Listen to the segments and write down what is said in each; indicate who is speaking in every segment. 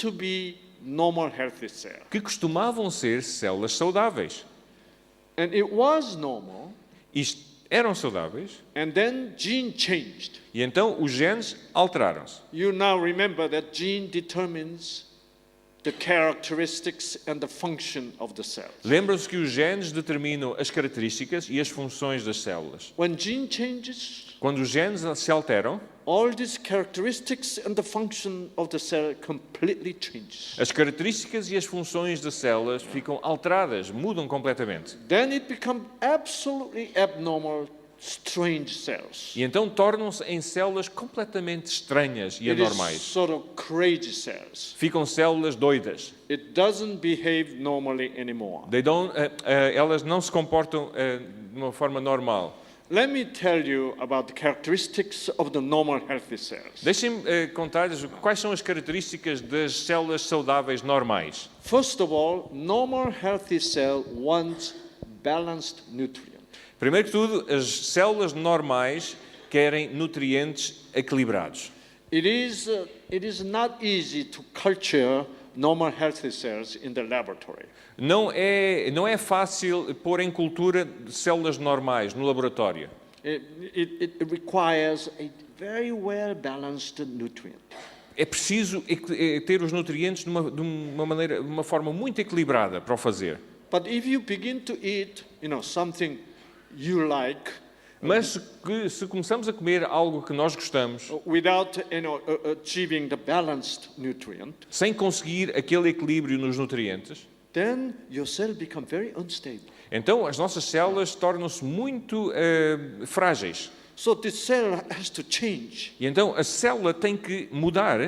Speaker 1: to be normal healthy cells.
Speaker 2: que costumavam ser células saudáveis.
Speaker 1: And it was normal,
Speaker 2: Eram saudáveis,
Speaker 1: and then gene changed.
Speaker 2: e então os genes alteraram-se.
Speaker 1: You now remember that gene determines the characteristics and the function of the cells.
Speaker 2: Lembram-se que os genes determinam as características e as funções das células.
Speaker 1: When gene changes,
Speaker 2: Quando os genes se alteram,
Speaker 1: all these characteristics and the function of the cell completely changes.
Speaker 2: as características e as funções das células ficam alteradas, mudam completamente.
Speaker 1: Then it becomes absolutely abnormal, strange cells.
Speaker 2: E então tornam-se em células completamente estranhas e
Speaker 1: It is
Speaker 2: anormais.
Speaker 1: sort of crazy cells.
Speaker 2: Ficam células doidas.
Speaker 1: It doesn't behave normally anymore.
Speaker 2: Elas não se comportam de uma forma normal.
Speaker 1: Let me tell you about the characteristics of the normal healthy cells.
Speaker 2: Deixem-me contar-lhes quais são as características das células saudáveis normais.
Speaker 1: First of all, normal healthy cell wants balanced nutrient.
Speaker 2: Primeiro que tudo, as células normais querem nutrientes equilibrados.
Speaker 1: It is not easy to culture normal healthy cells in the laboratory.
Speaker 2: Não é fácil pôr em cultura células normais no laboratório.
Speaker 1: It requires a very well balanced nutrient.
Speaker 2: É preciso ter os nutrientes de uma forma muito equilibrada para o fazer.
Speaker 1: But if you begin to eat, something you like,
Speaker 2: Mas se começamos a comer algo que nós gostamos,
Speaker 1: without achieving the balanced nutrient,
Speaker 2: sem conseguir aquele equilíbrio nos nutrientes,
Speaker 1: then your cell become very unstable.
Speaker 2: então as nossas células tornam-se muito frágeis.
Speaker 1: So this cell has to change
Speaker 2: E então a célula tem que mudar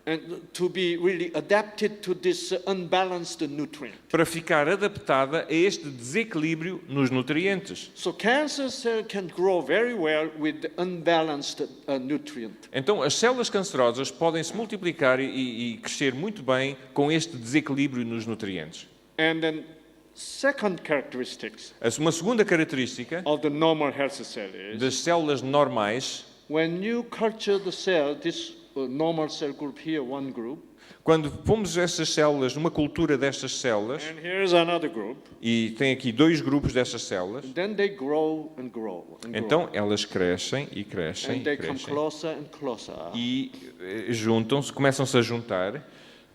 Speaker 1: and to be really adapted to this unbalanced nutrient.
Speaker 2: para ficar adaptada a este desequilíbrio nos nutrientes.
Speaker 1: So cancer cell can grow very well with the unbalanced nutrient.
Speaker 2: Então as células cancerosas podem se multiplicar e crescer muito bem com este desequilíbrio nos nutrientes.
Speaker 1: And then second characteristics
Speaker 2: Uma segunda característica
Speaker 1: of the normal healthy cell is
Speaker 2: das células normais,
Speaker 1: when you culture the cell, this normal cell group here, one group,
Speaker 2: quando pomos essas células numa cultura destas células,
Speaker 1: and here's another group,
Speaker 2: e tem aqui dois grupos destas células,
Speaker 1: then they grow and grow and grow.
Speaker 2: então elas crescem e crescem
Speaker 1: And
Speaker 2: e
Speaker 1: they come
Speaker 2: crescem
Speaker 1: closer and closer.
Speaker 2: e juntam-se, começam-se a juntar.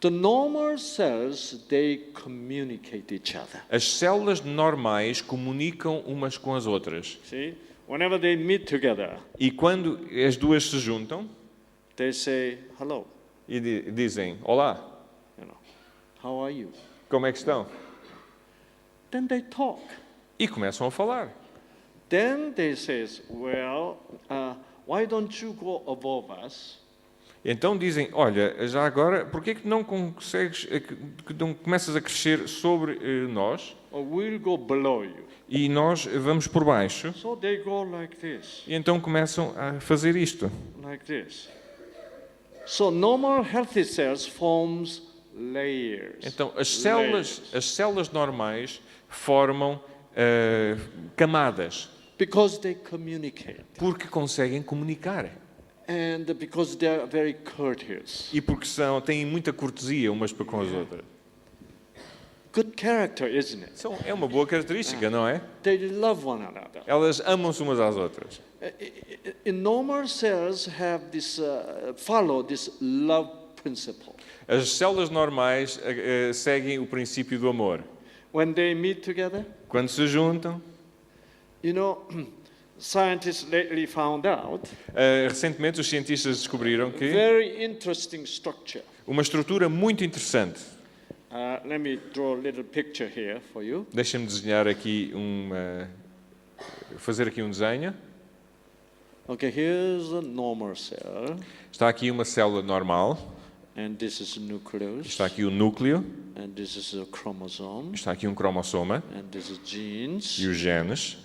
Speaker 1: The normal cells, they communicate each other.
Speaker 2: As células normais comunicam umas com as outras.
Speaker 1: See, whenever they meet together,
Speaker 2: E quando as duas se juntam
Speaker 1: they say hello.
Speaker 2: e dizem, olá,
Speaker 1: How are you?
Speaker 2: como é que estão?
Speaker 1: Then they talk.
Speaker 2: E começam a falar.
Speaker 1: Then they says, well, why don't you go above us?
Speaker 2: Então dizem, olha, já agora, porquê que não consegues, que não começas a crescer sobre nós
Speaker 1: Or we'll go below you.
Speaker 2: e nós vamos por baixo?
Speaker 1: So they go like this,
Speaker 2: E então começam a fazer isto.
Speaker 1: like this. So normal healthy cells forms layers.
Speaker 2: Então as células normais formam camadas
Speaker 1: Because they communicate.
Speaker 2: porque conseguem comunicar
Speaker 1: And because they are very courteous.
Speaker 2: e porque têm muita cortesia umas para com as outras.
Speaker 1: Good character, isn't it?
Speaker 2: É uma boa característica, não é?
Speaker 1: They love one another.
Speaker 2: Elas amam-se umas às outras.
Speaker 1: In normal cells have this follow this love principle.
Speaker 2: As células normais seguem o princípio do amor.
Speaker 1: When they meet together,
Speaker 2: Quando se juntam,
Speaker 1: scientists lately found out
Speaker 2: recentemente os cientistas descobriram que
Speaker 1: very interesting structure.
Speaker 2: uma estrutura muito interessante.
Speaker 1: Let me draw a little picture here for you.
Speaker 2: Deixa-me desenhar aqui fazer aqui um desenho.
Speaker 1: Okay, here's a normal cell,
Speaker 2: Está aqui uma célula normal,
Speaker 1: and this is a nucleus,
Speaker 2: está aqui o núcleo,
Speaker 1: and this is a chromosome,
Speaker 2: está aqui um cromossoma
Speaker 1: and this is genes.
Speaker 2: e os genes.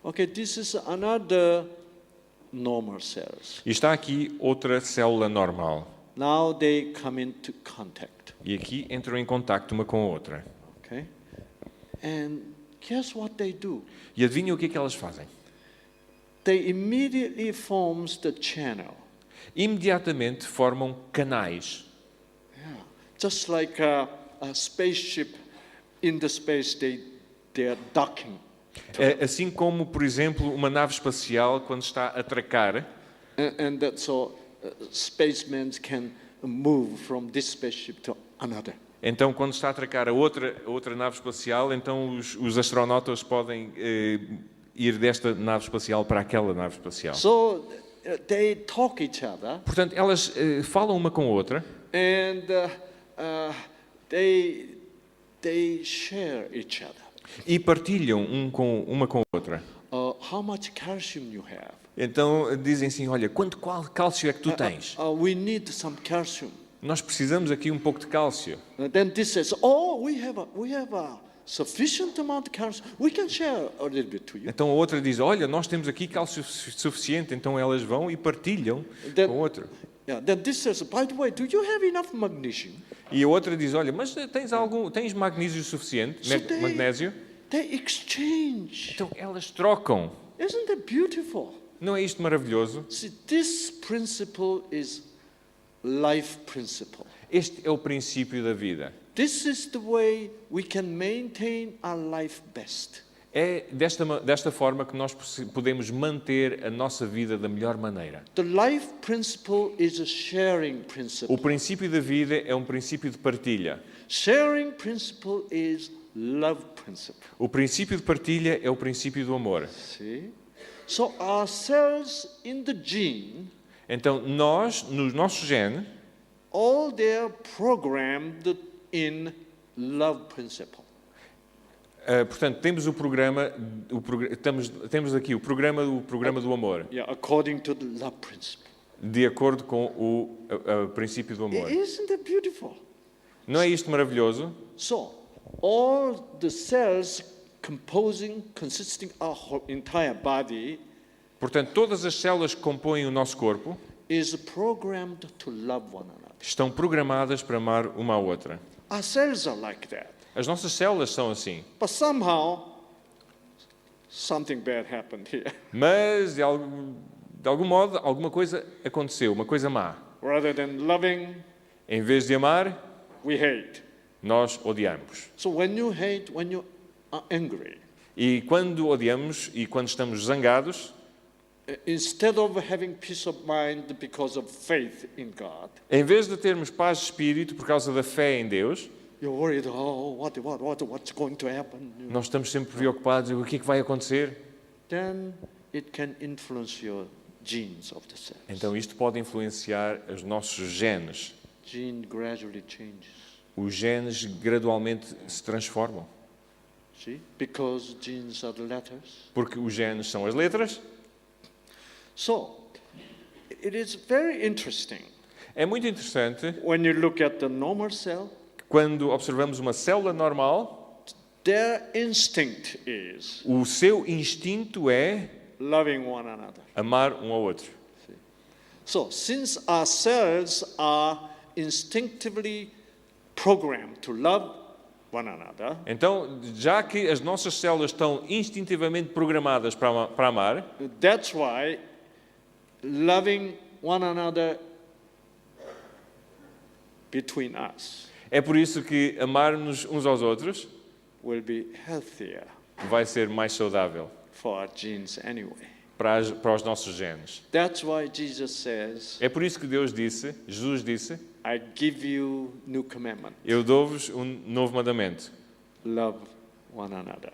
Speaker 1: Okay, this is another normal cells.
Speaker 2: E está aqui outra célula normal.
Speaker 1: Now they come into contact.
Speaker 2: E aqui entram em contacto uma com a outra.
Speaker 1: Okay, and guess what they do?
Speaker 2: E adivinha o que é que elas fazem?
Speaker 1: They immediately forms the channel.
Speaker 2: Imediatamente formam canais.
Speaker 1: just like a spaceship in the space, they are docking.
Speaker 2: Assim como, por exemplo, uma nave espacial, quando está a atracar,
Speaker 1: And that's so spacemen can move from this spaceship to another.
Speaker 2: então quando está a atracar a outra nave espacial, então os astronautas podem ir desta nave espacial para aquela nave espacial.
Speaker 1: So they talk each other,
Speaker 2: Portanto, elas falam uma com a outra
Speaker 1: and they share each other.
Speaker 2: e partilham uma com a outra.
Speaker 1: How much calcium you have?
Speaker 2: Então dizem assim, olha, quanto cálcio é que tu tens?
Speaker 1: We need some calcium.
Speaker 2: Nós precisamos aqui um pouco de cálcio.
Speaker 1: Then this says, oh, we have a sufficient amount of calcium. We can share a little bit to you.
Speaker 2: Então a outra diz, olha, nós temos aqui cálcio suficiente. Então elas vão e partilham
Speaker 1: Then-
Speaker 2: com a outra.
Speaker 1: Yeah. Then this says, by the way, do you have enough magnesium?
Speaker 2: E a outra diz, olha, mas tens magnésio suficiente?
Speaker 1: So
Speaker 2: Magnésio?
Speaker 1: they exchange.
Speaker 2: Então elas trocam.
Speaker 1: Isn't that beautiful?
Speaker 2: Não é isto maravilhoso?
Speaker 1: See, this principle is life principle.
Speaker 2: Este é o princípio da vida.
Speaker 1: This is the way we can maintain our life best.
Speaker 2: É desta forma que nós podemos manter a nossa vida da melhor maneira.
Speaker 1: The life principle is a sharing
Speaker 2: O
Speaker 1: principle.
Speaker 2: princípio da vida é um princípio de partilha.
Speaker 1: Sharing principle is love principle.
Speaker 2: O princípio de partilha é o princípio do amor.
Speaker 1: See? So our cells in the gene,
Speaker 2: Então, nós, no nosso gene,
Speaker 1: all they're programmed in love principle.
Speaker 2: portanto, temos temos aqui o programa do amor,
Speaker 1: Yeah, according to the love principle.
Speaker 2: de acordo com o princípio do amor.
Speaker 1: Isn't that beautiful?
Speaker 2: Não é isto maravilhoso?
Speaker 1: So, all the cells consisting our whole entire body
Speaker 2: Portanto, todas as células que compõem o nosso corpo
Speaker 1: is programmed to love one another.
Speaker 2: estão programadas para amar uma à outra.
Speaker 1: Our cells are like that.
Speaker 2: As nossas células são assim.
Speaker 1: But somehow, something bad happened here.
Speaker 2: Mas, de algum modo, alguma coisa aconteceu, uma coisa má.
Speaker 1: Rather than loving,
Speaker 2: Em vez de amar,
Speaker 1: we hate.
Speaker 2: nós odiamos.
Speaker 1: So when you hate, when you are angry,
Speaker 2: E quando odiamos e quando estamos zangados,
Speaker 1: instead of having peace of mind because of faith in God,
Speaker 2: em vez de termos paz de espírito por causa da fé em Deus,
Speaker 1: you're worried, oh, what's going to happen?
Speaker 2: nós estamos sempre preocupados com o que é que vai acontecer.
Speaker 1: Then it can influence your genes of the cells.
Speaker 2: Então isto pode influenciar os nossos genes.
Speaker 1: Gene gradually changes.
Speaker 2: Os genes gradualmente se transformam.
Speaker 1: See? Because genes are the letters.
Speaker 2: Porque os genes são as letras.
Speaker 1: So, it is very interesting
Speaker 2: É muito interessante
Speaker 1: when you look at the normal cell,
Speaker 2: quando observamos uma célula normal,
Speaker 1: their instinct is
Speaker 2: o seu instinto é
Speaker 1: loving one another.
Speaker 2: amar um ao outro.
Speaker 1: So, since our cells are instinctively programmed to love one another,
Speaker 2: Então, já que as nossas células estão instintivamente programadas para amar,
Speaker 1: that's why loving one another between us
Speaker 2: é por isso que amar-nos uns aos outros
Speaker 1: will be healthier
Speaker 2: vai ser mais saudável
Speaker 1: for our genes anyway.
Speaker 2: para os nossos genes.
Speaker 1: That's why Jesus says,
Speaker 2: É por isso que Jesus disse,
Speaker 1: I give you new commandment.
Speaker 2: eu dou-vos um novo mandamento.
Speaker 1: Love one another.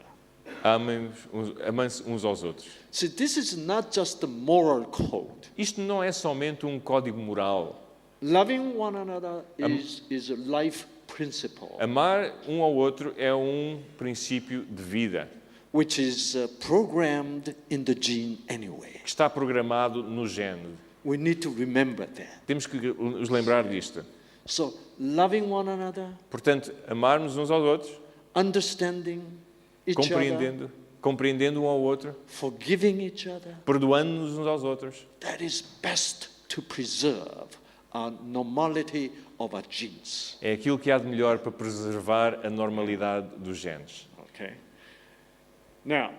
Speaker 2: Amem-se uns aos outros.
Speaker 1: See, this is not just the moral code.
Speaker 2: Isto não é somente um código moral.
Speaker 1: Loving one another is a life principle,
Speaker 2: Amar um ao outro é um princípio de vida,
Speaker 1: which is programmed in the gene anyway.
Speaker 2: que está programado no gene.
Speaker 1: We need to remember that.
Speaker 2: Temos que nos lembrar disto.
Speaker 1: So, loving one another,
Speaker 2: Portanto, amarmos uns aos outros,
Speaker 1: understanding each other,
Speaker 2: compreendendo um ao outro,
Speaker 1: forgiving each other,
Speaker 2: perdoando-nos uns aos outros.
Speaker 1: that is best to preserve our normality of our genes.
Speaker 2: É aquilo que há de melhor para preservar a normalidade dos genes.
Speaker 1: Okay. Now,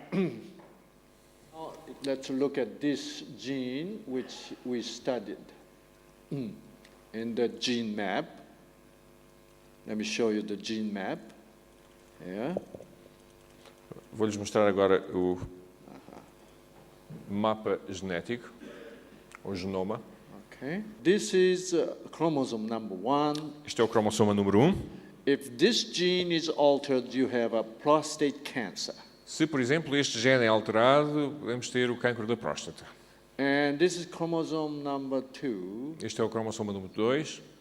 Speaker 1: let's look at this gene which we studied in the gene map. Let me show you the gene map. Here.
Speaker 2: Vou-lhes mostrar agora o mapa genético, o genoma.
Speaker 1: Okay. This is chromosome number 1.
Speaker 2: Este é o cromossoma número 1.
Speaker 1: If this gene is altered, you have a prostate cancer.
Speaker 2: Se, por exemplo, este gene é alterado, podemos ter o cancro da próstata.
Speaker 1: And this is chromosome number 2.
Speaker 2: Este é o cromossoma número 2.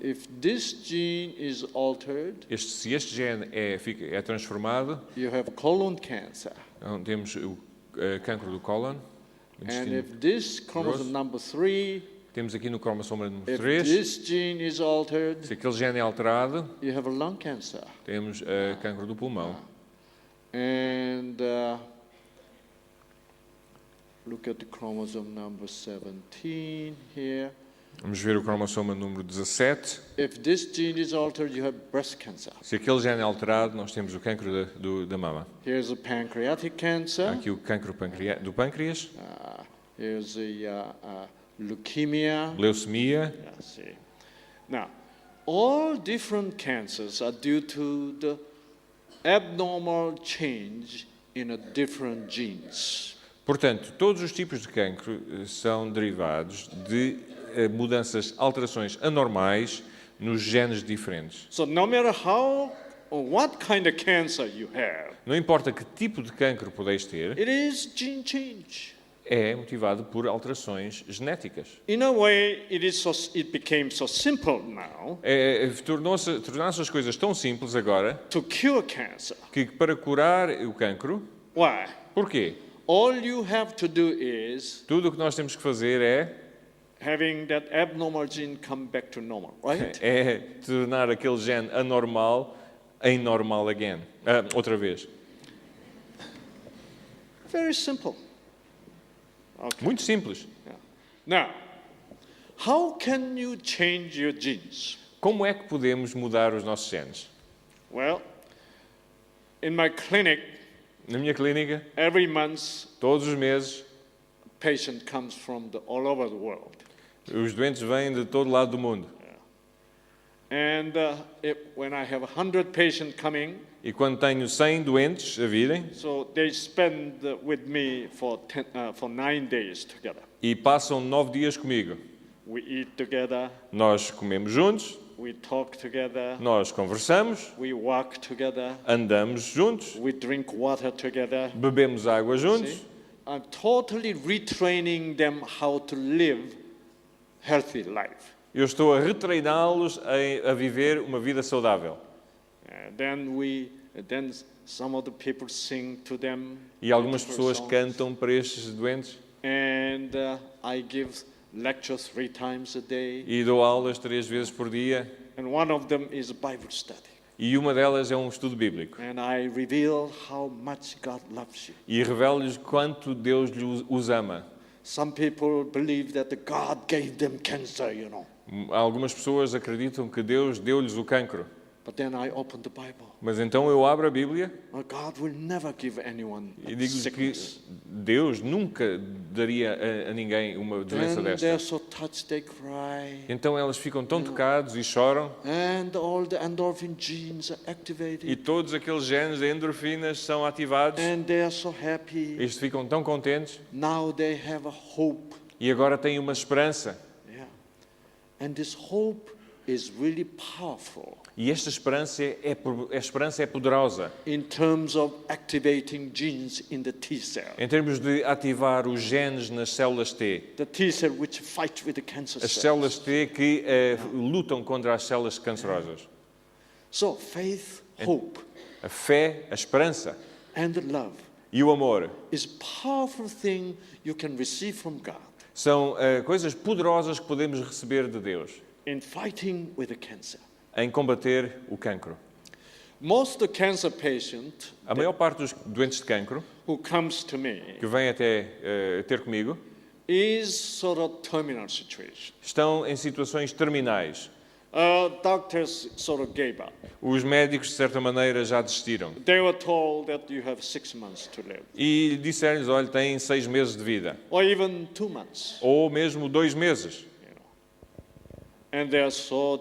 Speaker 1: If this gene is altered,
Speaker 2: Se este gene é transformado,
Speaker 1: you have colon cancer.
Speaker 2: então temos o cancro do cólon.
Speaker 1: And if this chromosome number 3,
Speaker 2: Temos aqui no cromossoma número
Speaker 1: if
Speaker 2: 3,
Speaker 1: this gene is altered,
Speaker 2: se aquele gene é alterado,
Speaker 1: you have a lung cancer.
Speaker 2: temos cancro do pulmão.
Speaker 1: And look at the chromosome number 17 here.
Speaker 2: Vamos ver o cromossoma número 17.
Speaker 1: If this gene is altered, you have breast cancer.
Speaker 2: Se aquele gene é alterado, nós temos o cancro da mama.
Speaker 1: Here's a pancreatic
Speaker 2: Há
Speaker 1: cancer.
Speaker 2: aqui o cancro do pâncreas,
Speaker 1: Here's a leukemia.
Speaker 2: leucemia.
Speaker 1: Yeah, see. Now, all different cancers are due to the abnormal change in a different genes.
Speaker 2: Portanto, todos os tipos de cancro são derivados de mudanças, alterações anormais nos genes diferentes.
Speaker 1: So no matter how or what kind of cancer you have,
Speaker 2: Não importa que tipo de cancro podeis ter,
Speaker 1: it is gene change.
Speaker 2: é motivado por alterações genéticas.
Speaker 1: In a way, it became so simple now
Speaker 2: Tornaram-se as coisas tão simples agora
Speaker 1: to cure cancer.
Speaker 2: que para curar o cancro,
Speaker 1: Why?
Speaker 2: porquê?
Speaker 1: All you have to do is
Speaker 2: Tudo o que nós temos que fazer
Speaker 1: having that abnormal gene come back to normal, right?
Speaker 2: é tornar aquele gene anormal em normal again. Outra vez.
Speaker 1: Very simple. Okay.
Speaker 2: Muito simples.
Speaker 1: Now, how can you change your genes?
Speaker 2: Como é que podemos mudar os nossos genes?
Speaker 1: Well, in my clinic,
Speaker 2: Na minha clínica,
Speaker 1: every month,
Speaker 2: todos os meses,
Speaker 1: patient comes from all over the world.
Speaker 2: os doentes vêm de todo lado do mundo.
Speaker 1: And when I have 100 patients coming,
Speaker 2: E quando tenho 100 doentes a virem,
Speaker 1: so they spend with me for 9 days together.
Speaker 2: e passam 9 dias comigo.
Speaker 1: We eat together,
Speaker 2: Nós comemos juntos,
Speaker 1: we talk together,
Speaker 2: nós conversamos,
Speaker 1: we walk together,
Speaker 2: andamos juntos,
Speaker 1: we drink water together.
Speaker 2: bebemos água juntos.
Speaker 1: See? I'm totally retraining them how to live healthy life.
Speaker 2: Eu estou a retreiná-los a viver uma vida saudável.
Speaker 1: Then some of the people sing to them.
Speaker 2: E algumas
Speaker 1: beautiful
Speaker 2: pessoas
Speaker 1: songs.
Speaker 2: cantam para estes doentes.
Speaker 1: And I give lectures 3 times a day.
Speaker 2: E dou aulas 3 vezes por dia.
Speaker 1: And one of them is a Bible study.
Speaker 2: E uma delas é um estudo bíblico.
Speaker 1: And I reveal how much God loves you.
Speaker 2: E revelo-lhes quanto Deus os ama.
Speaker 1: Some people believe that God gave them cancer, you know.
Speaker 2: Algumas pessoas acreditam que Deus deu-lhes o cancro.
Speaker 1: But then I open the Bible.
Speaker 2: Mas então eu abro a Bíblia
Speaker 1: God will never give anyone
Speaker 2: e digo-lhes que
Speaker 1: sickness.
Speaker 2: Deus nunca daria a ninguém uma doença
Speaker 1: Then
Speaker 2: desta.
Speaker 1: they're so touched, they cry.
Speaker 2: Então elas ficam tão tocados e choram.
Speaker 1: And all the endorphin genes are activated.
Speaker 2: E todos aqueles genes de endorfinas são ativados.
Speaker 1: And they are so happy.
Speaker 2: Eles ficam tão contentes.
Speaker 1: Now they have a hope.
Speaker 2: E agora têm uma esperança.
Speaker 1: Yeah. And this hope is really powerful
Speaker 2: E esta esperança é poderosa
Speaker 1: in terms of activating genes in the T cell.
Speaker 2: em termos de ativar os genes nas células T.
Speaker 1: The T cell which fight with the cancer
Speaker 2: As
Speaker 1: cells.
Speaker 2: células T que lutam contra as células cancerosas.
Speaker 1: So faith, hope,
Speaker 2: A fé, a esperança
Speaker 1: and love
Speaker 2: e o amor
Speaker 1: is powerful thing you can receive from God
Speaker 2: são coisas poderosas que podemos receber de Deus
Speaker 1: in fighting with the cancer.
Speaker 2: em combater o cancro.
Speaker 1: Most of the cancer patient
Speaker 2: A maior parte dos doentes de cancro
Speaker 1: who comes to me
Speaker 2: que vêm até ter comigo
Speaker 1: is sort of terminal situation.
Speaker 2: estão em situações terminais.
Speaker 1: Doctors sort of gave up.
Speaker 2: Os médicos, de certa maneira, já desistiram.
Speaker 1: They were told that you have 6 months to live,
Speaker 2: E disseram-lhes, olha, têm 6 meses de vida.
Speaker 1: or even 2 months.
Speaker 2: Ou mesmo 2 meses.
Speaker 1: And they are so